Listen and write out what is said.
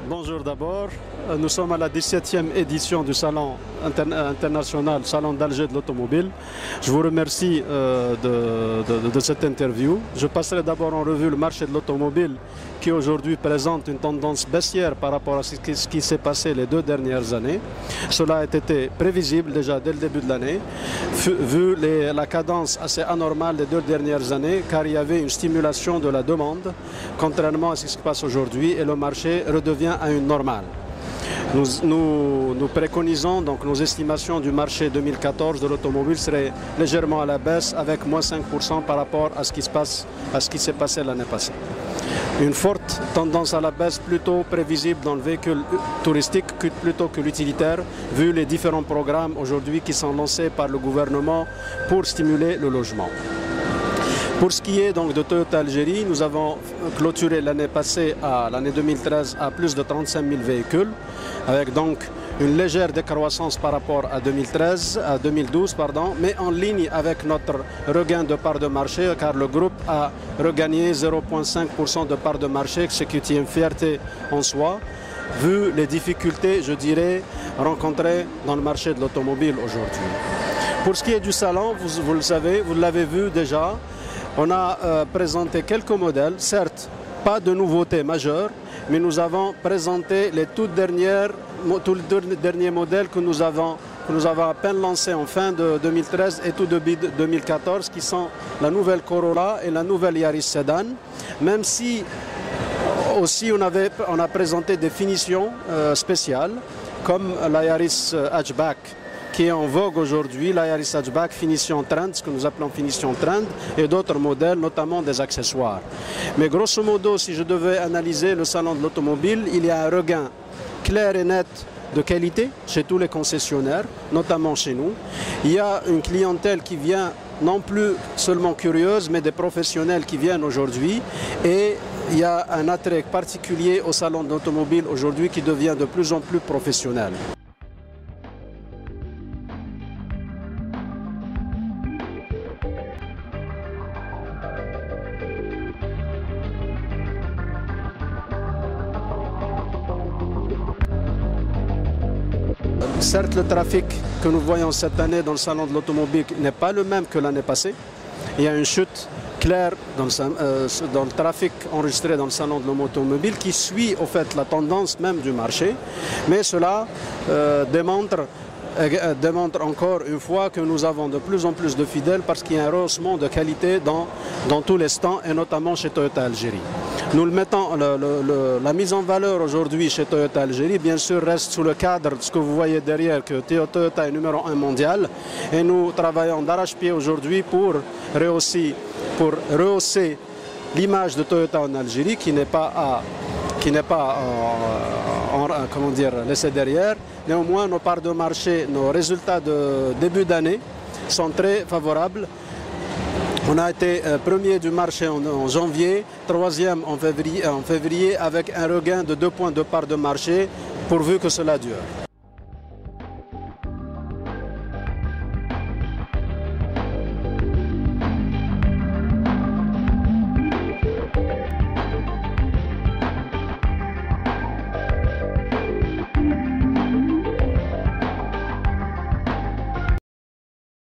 Bonjour d'abord, nous sommes à la 17e édition du Salon international, Salon d'Alger de l'automobile. Je vous remercie de cette interview. Je passerai d'abord en revue le marché de l'automobile qui aujourd'hui présente une tendance baissière par rapport à ce qui s'est passé les 2 dernières années. Cela a été prévisible déjà dès le début de l'année, vu la cadence assez anormale des 2 dernières années, car il y avait une stimulation de la demande, contrairement à ce qui se passe aujourd'hui, et le marché redevient à une normale. Nous préconisons, donc nos estimations du marché 2014 de l'automobile seraient légèrement à la baisse, avec moins 5% par rapport à ce qui s'est passé l'année passée. Une forte tendance à la baisse plutôt prévisible dans le véhicule touristique plutôt que l'utilitaire, vu les différents programmes aujourd'hui qui sont lancés par le gouvernement pour stimuler le logement. Pour ce qui est donc de Toyota Algérie, nous avons clôturé l'année passée, l'année 2013, à plus de 35 000 véhicules, avec donc une légère décroissance par rapport à 2012, mais en ligne avec notre regain de part de marché, car le groupe a regagné 0,5% de part de marché, ce qui est une fierté en soi, vu les difficultés, je dirais, rencontrées dans le marché de l'automobile aujourd'hui. Pour ce qui est du salon, vous le savez, vous l'avez vu déjà, on a présenté quelques modèles, certes pas de nouveautés majeures, mais nous avons présenté les tous les derniers modèles que nous avons à peine lancés en fin de 2013 et tout début de 2014, qui sont la nouvelle Corolla et la nouvelle Yaris Sedan, même si aussi on a présenté des finitions spéciales, comme la Yaris Hatchback, qui est en vogue aujourd'hui, la Yaris Hatchback finition Trend, ce que nous appelons finition Trend, et d'autres modèles, notamment des accessoires. Mais grosso modo, si je devais analyser le salon de l'automobile, il y a un regain clair et net de qualité chez tous les concessionnaires, notamment chez nous. Il y a une clientèle qui vient non plus seulement curieuse, mais des professionnels qui viennent aujourd'hui, et il y a un attrait particulier au salon de l'automobile aujourd'hui qui devient de plus en plus professionnel. Certes, le trafic que nous voyons cette année dans le salon de l'automobile n'est pas le même que l'année passée. Il y a une chute claire dans le trafic enregistré dans le salon de l'automobile qui suit au fait la tendance même du marché. Mais cela démontre encore une fois que nous avons de plus en plus de fidèles parce qu'il y a un rehaussement de qualité dans tous les stands et notamment chez Toyota Algérie. Nous le mettons, la mise en valeur aujourd'hui chez Toyota Algérie, bien sûr, reste sous le cadre de ce que vous voyez derrière, que Toyota est numéro 1 mondial. Et nous travaillons d'arrache-pied aujourd'hui pour rehausser l'image de Toyota en Algérie, qui n'est pas laissé derrière. Néanmoins, nos parts de marché, nos résultats de début d'année sont très favorables. On a été premier du marché en janvier, troisième en février avec un regain de 2 points de part de marché, pourvu que cela dure.